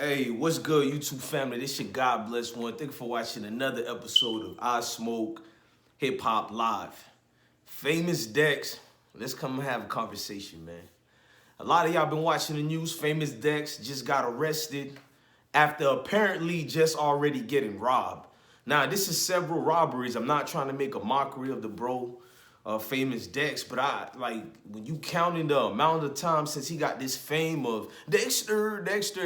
Hey, what's good, YouTube family? This your God Bless One. Thank you for watching another episode of I Smoke Hip Hop Live. Famous Dex, let's come and have a conversation, man. A lot of y'all been watching the news. Famous Dex just got arrested after apparently just already getting robbed. Now, this is several robberies. I'm not trying to make a mockery of the bro, Famous Dex, but I like when you counting the amount of time since he got this fame of Dexter,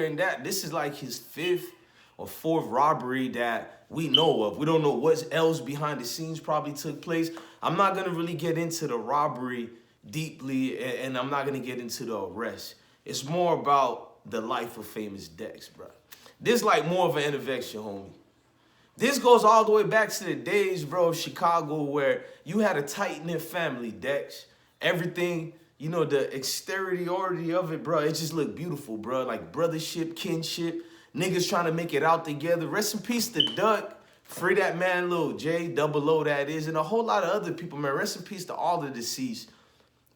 and that this is like his fifth or fourth robbery that we know of. We don't know what else behind the scenes probably took place. I'm not gonna really get into the robbery deeply, and I'm not gonna get into the arrest. It's more about the life of Famous Dex, bro. This like more of an intervention, homie. This goes all the way back to the days, bro, of Chicago, where you had a tight-knit family, Dex. Everything, you know, the exteriority of it, bro, it just looked beautiful, bro. Like brothership, kinship, niggas trying to make it out together. Rest in peace to Duck. Free that man, Lil J, Double O that is, and a whole lot of other people, man. Rest in peace to all the deceased.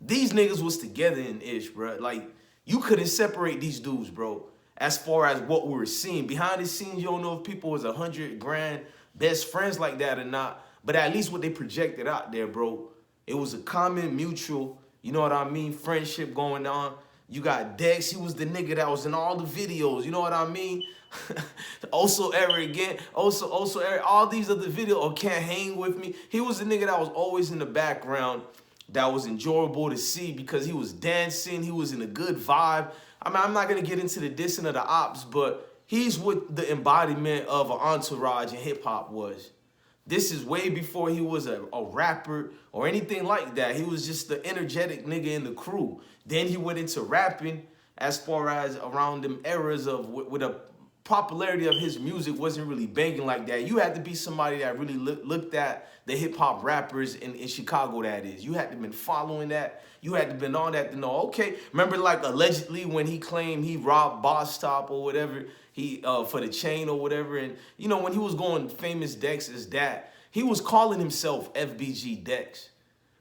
These niggas was together in ish, bro. Like, you couldn't separate these dudes, bro. As far as what we were seeing. Behind the scenes, you don't know if people was 100 grand best friends like that or not. But at least what they projected out there, bro, it was a common, mutual, you know what I mean, friendship going on. You got Dex, he was the nigga that was in all the videos, you know what I mean? Also Eric again, also Eric, all these other videos, or Can't Hang With Me. He was the nigga that was always in the background that was enjoyable to see because he was dancing, he was in a good vibe. I mean, I'm not going to get into the dissing of the ops, but he's what the embodiment of an entourage in hip-hop was. This is way before he was a rapper or anything like that. He was just the energetic nigga in the crew. Then he went into rapping as far as around them eras of with a popularity of his music wasn't really banging like that. You had to be somebody that really looked at the hip-hop rappers in Chicago, that is. You had to been following that. You had to been on that to know, okay. Remember, like, allegedly when he claimed he robbed Boss Top or whatever, he for the chain or whatever, and, you know, when he was going Famous Dex as that, he was calling himself FBG Dex.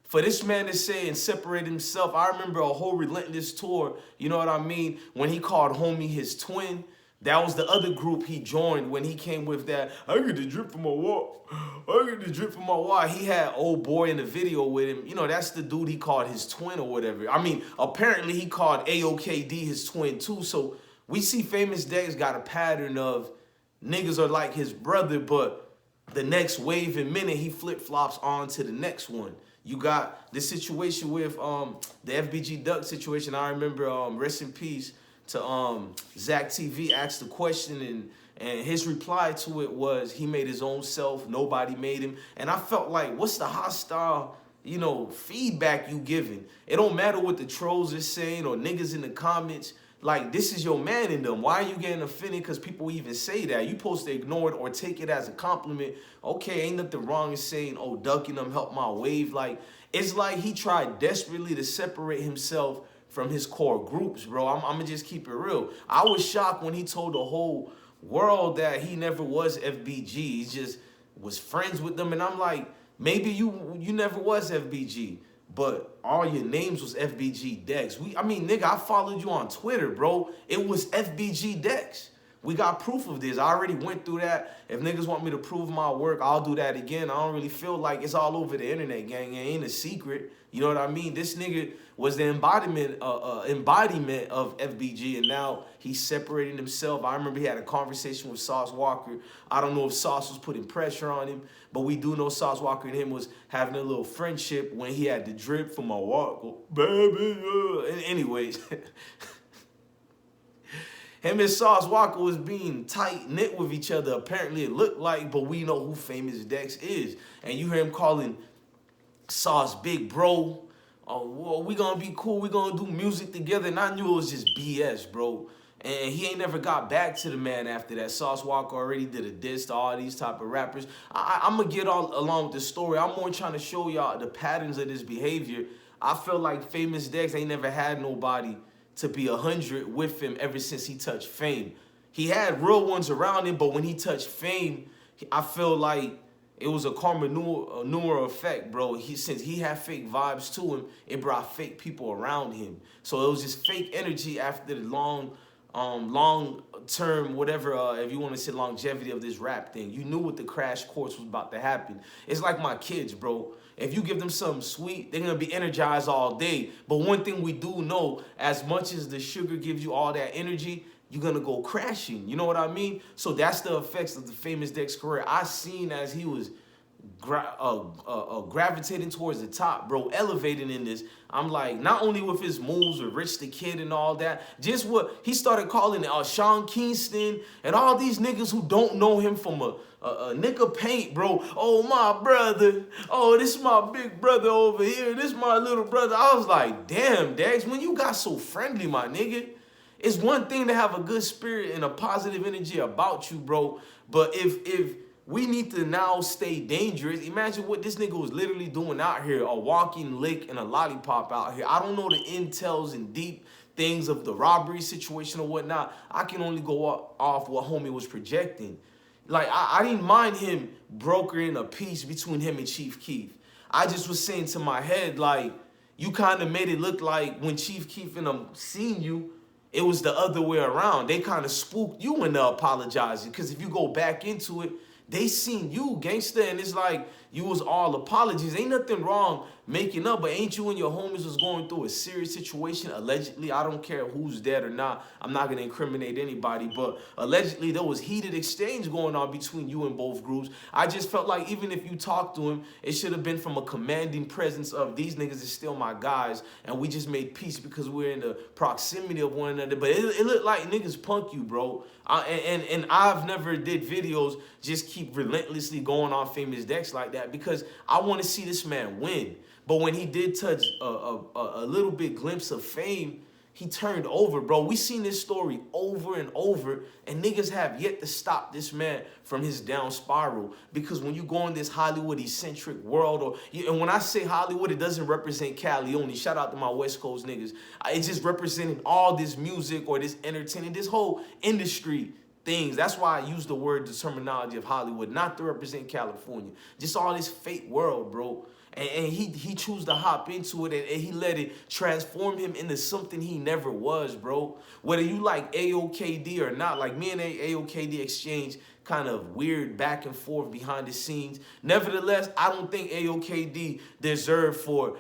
For this man to say and separate himself, I remember a whole Relentless tour, you know what I mean, when he called homie his twin. That was the other group he joined when he came with that, I get the drip from my walk. I get the drip from my walk. He had old boy in the video with him. You know, that's the dude he called his twin or whatever. I mean, apparently he called AOKD his twin too. So we see Famous Dex got a pattern of niggas are like his brother, but the next wave and minute he flip-flops on to the next one. You got the situation with the FBG Duck situation. I remember, rest in peace, to Zach TV asked the question, and his reply to it was he made his own self, nobody made him. And I felt like, what's the hostile, you know, feedback you giving? It don't matter what the trolls are saying or niggas in the comments. Like, this is your man in them. Why are you getting offended because people even say that? You supposed to ignore it or take it as a compliment. Okay, ain't nothing wrong in saying, oh, ducking them helped my wave. Like, it's like he tried desperately to separate himself from his core groups, bro. I'm gonna just keep it real. I was shocked when he told the whole world that he never was FBG. He just was friends with them. And I'm like, maybe you never was FBG, but all your names was FBG Dex. I mean, nigga, I followed you on Twitter, bro. It was FBG Dex. We got proof of this. I already went through that. If niggas want me to prove my work, I'll do that again. I don't really feel like it's all over the internet, gang. It ain't a secret. You know what I mean? This nigga was the embodiment of FBG, and now he's separating himself. I remember he had a conversation with Sauce Walker. I don't know if Sauce was putting pressure on him, but we do know Sauce Walker and him was having a little friendship when he had the drip from my walk. Baby, anyways. Him and Sauce Walker was being tight-knit with each other, apparently it looked like, but we know who Famous Dex is. And you hear him calling Sauce big bro. Oh, well, we gonna be cool, we gonna do music together. And I knew it was just BS, bro. And he ain't never got back to the man after that. Sauce Walker already did a diss to all these type of rappers. I'm gonna get all along with the story. I'm more trying to show y'all the patterns of this behavior. I feel like Famous Dex ain't never had nobody to be 100 with him ever since he touched fame. He had real ones around him, but when he touched fame, I feel like it was a karma numero effect, bro. Since he had fake vibes to him, it brought fake people around him. So it was just fake energy after the long long term, whatever, if you want to say longevity of this rap thing. You knew what the crash course was about to happen. It's like my kids, bro. If you give them something sweet, they're gonna be energized all day. But one thing we do know, as much as the sugar gives you all that energy, you're gonna go crashing. You know what I mean? So that's the effects of the Famous Dex career. I seen as he was gravitating towards the top, bro, elevating in this. I'm like, not only with his moves with Rich the Kid and all that, just what he started calling Sean Kingston and all these niggas who don't know him from a nick of paint, bro. Oh, my brother. Oh, this is my big brother over here. This is my little brother. I was like, damn, Dex, when you got so friendly, my nigga. It's one thing to have a good spirit and a positive energy about you, bro. But if we need to now stay dangerous, imagine what this nigga was literally doing out here, a walking lick and a lollipop out here. I don't know the intels and deep things of the robbery situation or whatnot. I can only go off what homie was projecting. Like, I didn't mind him brokering a peace between him and Chief Keef. I just was saying to my head, like, you kind of made it look like when Chief Keef and them seen you, it was the other way around. They kind of spooked you into apologizing. Because if you go back into it, they seen you, gangster, and it's like you was all apologies. Ain't nothing wrong making up, but ain't you and your homies was going through a serious situation, allegedly? I don't care who's dead or not. I'm not going to incriminate anybody, but allegedly there was heated exchange going on between you and both groups. I just felt like even if you talked to him, it should have been from a commanding presence of these niggas is still my guys, and we just made peace because we're in the proximity of one another. But it looked like niggas punk you, bro. And I've never did videos just keep relentlessly going on Famous Dex like that because I want to see this man win. But when he did touch a little bit glimpse of fame, he turned over, bro. We seen this story over and over, and niggas have yet to stop this man from his down spiral. Because when you go in this Hollywood-eccentric world, and when I say Hollywood, it doesn't represent Cali only. Shout out to my West Coast niggas. It's just representing all this music or this entertainment, this whole industry things. That's why I use the word, the terminology of Hollywood, not to represent California. Just all this fake world, bro. And he chose to hop into it, and he let it transform him into something he never was, bro. Whether you like AOKD or not, like me and AOKD exchange kind of weird back and forth behind the scenes. Nevertheless, I don't think AOKD deserved for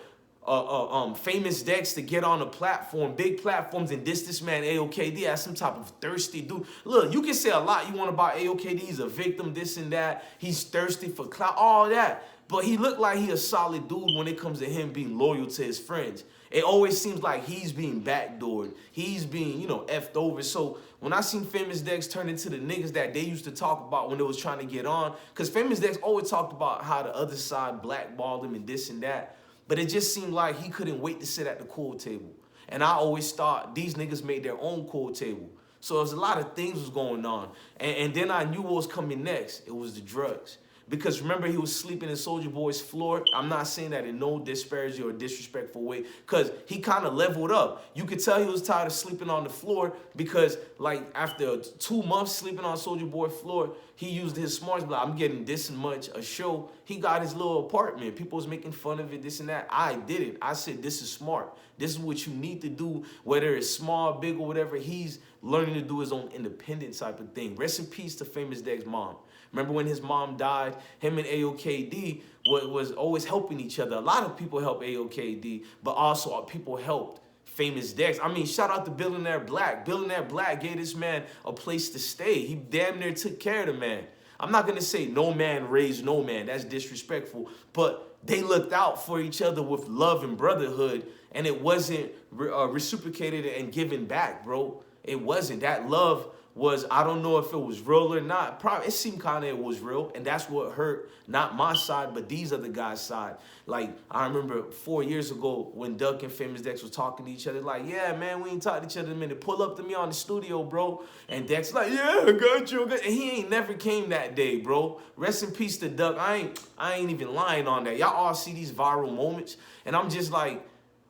Famous Dex to get on a platform, big platforms, and this man AOKD as some type of thirsty dude. Look, you can say a lot you want about AOKD. He's a victim, this and that. He's thirsty for clout, all that. But he looked like he a solid dude when it comes to him being loyal to his friends. It always seems like he's being backdoored. He's being, effed over. So when I seen Famous Dex turn into the niggas that they used to talk about when they was trying to get on, because Famous Dex always talked about how the other side blackballed him and this and that. But it just seemed like he couldn't wait to sit at the pool table. And I always thought these niggas made their own pool table. So there's a lot of things was going on. And then I knew what was coming next. It was the drugs. Because remember, he was sleeping in Soulja Boy's floor. I'm not saying that in no disparaging or disrespectful way, because he kind of leveled up. You could tell he was tired of sleeping on the floor because, like, after 2 months sleeping on Soulja Boy's floor, he used his smarts. Like, I'm getting this much a show. He got his little apartment. People was making fun of it, this and that. I did it. I said, this is smart. This is what you need to do, whether it's small, big, or whatever. He's learning to do his own independent type of thing. Rest in peace to Famous Dex's mom. Remember when his mom died, him and AOKD was always helping each other. A lot of people helped AOKD, but also people helped Famous Dex. I mean, shout out to Billionaire Black. Billionaire Black gave this man a place to stay. He damn near took care of the man. I'm not going to say no man raised no man. That's disrespectful. But they looked out for each other with love and brotherhood, and it wasn't reciprocated and given back, bro. It wasn't. That love was, I don't know if it was real or not. Probably, it seemed kind of it was real, and that's what hurt, not my side, but these other guys' side. Like, I remember 4 years ago when Duck and Famous Dex was talking to each other, like, yeah, man, we ain't talked to each other in a minute. Pull up to me on the studio, bro. And Dex like, yeah, I got you. And he ain't never came that day, bro. Rest in peace to Duck. I ain't even lying on that. Y'all all see these viral moments, and I'm just like,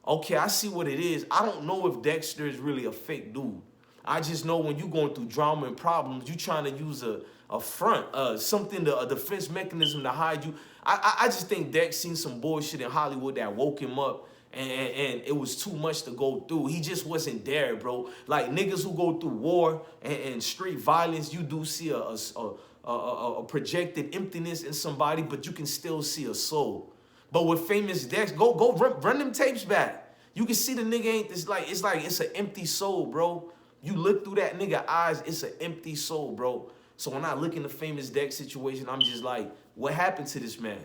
okay, I see what it is. I don't know if Dexter is really a fake dude. I just know when you're going through drama and problems, you trying to use a front, something, a defense mechanism to hide you. I just think Dex seen some bullshit in Hollywood that woke him up And it was too much to go through. He just wasn't there, bro. Like niggas who go through war and street violence, you do see a projected emptiness in somebody, but you can still see a soul. But with Famous Dex, go run them tapes back. You can see the nigga ain't this like it's an empty soul, bro. You look through that nigga eyes, it's an empty soul, bro. So when I look in the Famous Dex situation, I'm just like, what happened to this man?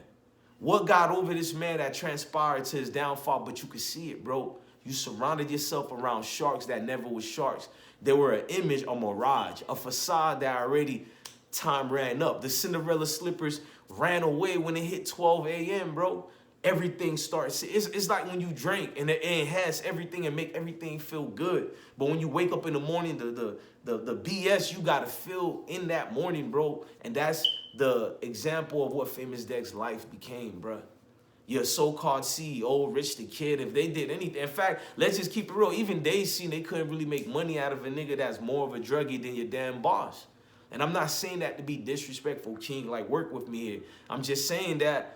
What got over this man that transpired to his downfall? But you could see it, bro. You surrounded yourself around sharks that never was sharks. They were an image, a mirage, a facade that already time ran up. The Cinderella slippers ran away when it hit 12 a.m., bro. Everything starts. It's like when you drink and it enhance everything and make everything feel good. But when you wake up in the morning, the BS you gotta feel in that morning, bro. And that's the example of what Famous Dex life became, bro. Your so-called CEO, Rich the Kid, if they did anything. In fact, let's just keep it real. Even they seen they couldn't really make money out of a nigga that's more of a druggie than your damn boss. And I'm not saying that to be disrespectful, King. Like, work with me here. I'm just saying that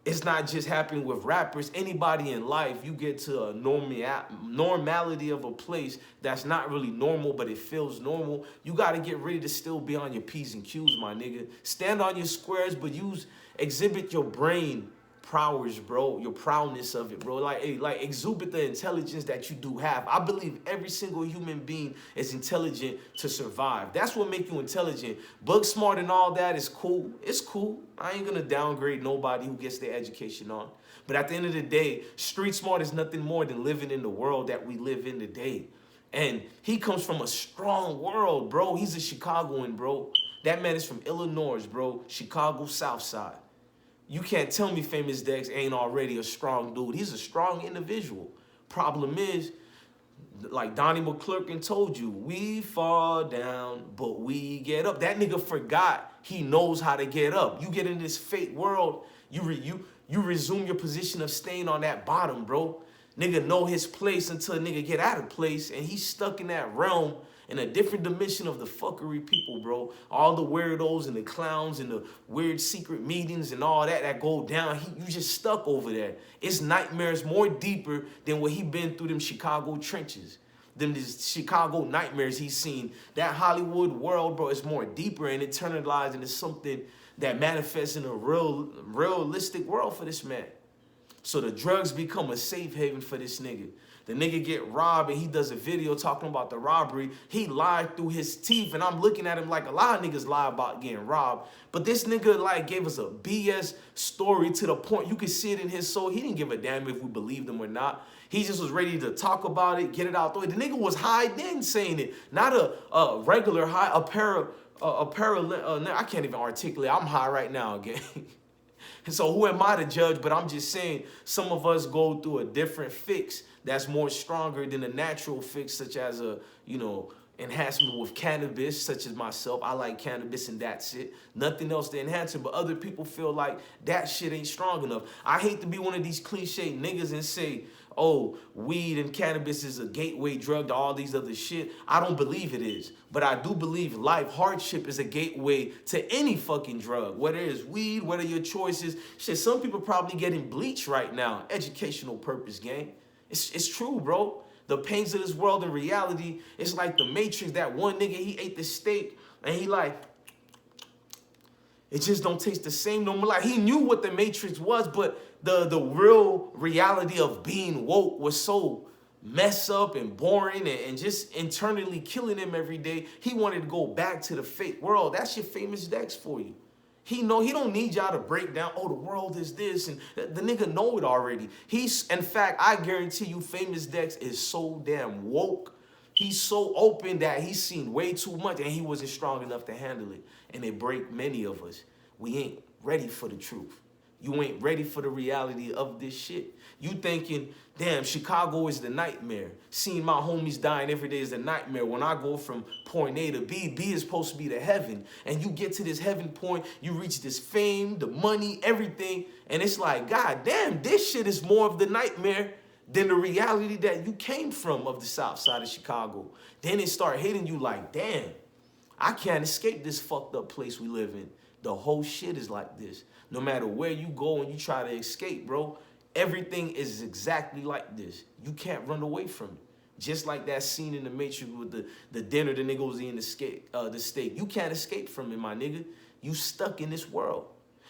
it's not just happening with rappers. Anybody in life, you get to a normality of a place that's not really normal, but it feels normal. You got to get ready to still be on your P's and Q's, my nigga. Stand on your squares, but exhibit your brain prowess, bro. Your proudness of it, bro. Like exhibit the intelligence that you do have. I believe every single human being is intelligent to survive. That's what makes you intelligent. Book smart and all that is cool. It's cool. I ain't gonna downgrade nobody who gets their education on. But at the end of the day, street smart is nothing more than living in the world that we live in today. And he comes from a strong world, bro. He's a Chicagoan, bro. That man is from Illinois, bro. Chicago South Side. You can't tell me Famous Dex ain't already a strong dude. He's a strong individual. Problem is, like Donnie McClurkin told you, we fall down, but we get up. That nigga forgot he knows how to get up. You get in this fake world, you resume your position of staying on that bottom, bro. Nigga know his place until nigga get out of place, and he's stuck in that realm in a different dimension of the fuckery people, bro. All the weirdos and the clowns and the weird secret meetings and all that go down. You just stuck over there. It's nightmares more deeper than what he been through them Chicago trenches. Them Chicago nightmares he's seen. That Hollywood world, bro, is more deeper and internalized into something that manifests in a realistic world for this man. So the drugs become a safe haven for this nigga. The nigga get robbed and he does a video talking about the robbery. He lied through his teeth, and I'm looking at him like a lot of niggas lie about getting robbed. But this nigga like gave us a BS story to the point you could see it in his soul. He didn't give a damn if we believed him or not. He just was ready to talk about it, get it out the way. The nigga was high then saying it, not a regular high, I can't even articulate. I'm high right now, again. And so who am I to judge? But I'm just saying some of us go through a different fix that's more stronger than a natural fix, such as a, enhancement with cannabis, such as myself. I like cannabis and that's it. Nothing else to enhance it, but other people feel like that shit ain't strong enough. I hate to be one of these cliche niggas and say, oh, weed and cannabis is a gateway drug to all these other shit. I don't believe it is. But I do believe life hardship is a gateway to any fucking drug. Whether it's weed, whether your choice is, shit, some people probably getting bleached right now. Educational purpose, gang. It's true, bro. The pains of this world in reality, it's like the Matrix. That one nigga, he ate the steak and he like, it just don't taste the same no more. Like, he knew what the Matrix was, but the real reality of being woke was so messed up and boring and just internally killing him every day. He wanted to go back to the fake world. That's your Famous Dex for you. He don't need y'all to break down, oh, the world is this, and the nigga know it already. In fact, I guarantee you Famous Dex is so damn woke. He's so open that he's seen way too much and he wasn't strong enough to handle it. And it break many of us. We ain't ready for the truth. You ain't ready for the reality of this shit. You thinking, damn, Chicago is the nightmare. Seeing my homies dying every day is a nightmare. When I go from point A to B, B is supposed to be the heaven. And you get to this heaven point, you reach this fame, the money, everything. And it's like, God damn, this shit is more of the nightmare than the reality that you came from of the south side of Chicago. Then it start hitting you like, damn, I can't escape this fucked up place we live in. The whole shit is like this. No matter where you go and you try to escape, bro, Everything is exactly like this. You can't run away from it. Just like that scene in the Matrix with the dinner the nigga was eating the steak. You can't escape from it, my nigga. You stuck in this world.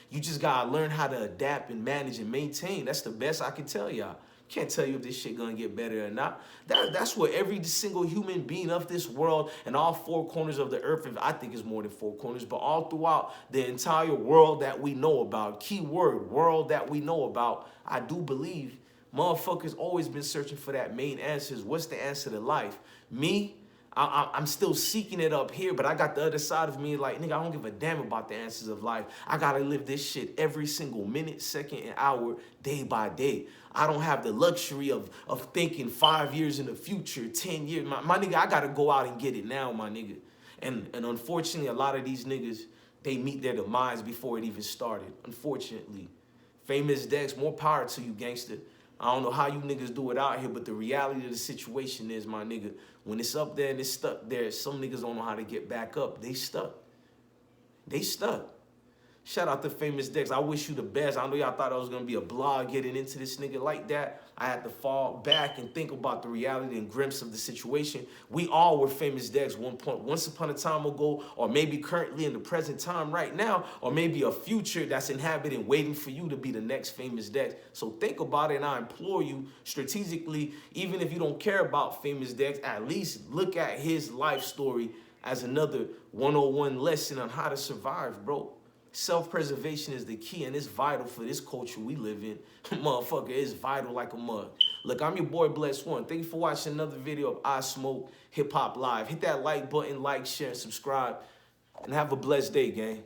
You just gotta learn how to adapt and manage and maintain. That's the best I can tell y'all. Can't tell you if this shit gonna get better or not. That's what every single human being of this world and all four corners of the earth, if I think it's more than four corners, but all throughout the entire world that we know about, key word, world that we know about, I do believe motherfuckers always been searching for that main answers. What's the answer to life? Me, I'm still seeking it up here, but I got the other side of me like, nigga, I don't give a damn about the answers of life. I gotta live this shit every single minute, second, and hour, day by day. I don't have the luxury of thinking 5 years in the future, 10 years. My nigga, I gotta go out and get it now, my nigga. And unfortunately, a lot of these niggas, they meet their demise before it even started, unfortunately. Famous Dex, more power to you, gangster. I don't know how you niggas do it out here, but the reality of the situation is, my nigga, when it's up there and it's stuck there, some niggas don't know how to get back up. They stuck. They stuck. Shout out to Famous Dex. I wish you the best. I know y'all thought I was going to be a blog getting into this nigga like that. I had to fall back and think about the reality and grimps of the situation. We all were Famous Dex once upon a time ago, or maybe currently in the present time right now, or maybe a future that's inhabited waiting for you to be the next Famous Dex. So think about it, and I implore you strategically, even if you don't care about Famous Dex, at least look at his life story as another 101 lesson on how to survive, bro. Self-preservation is the key, and it's vital for this culture we live in. Motherfucker, it's vital like a mug. Look, I'm your boy, BlessOne. Thank you for watching another video of Ismokehiphop Live. Hit that like button, like, share, and subscribe, and have a blessed day, gang.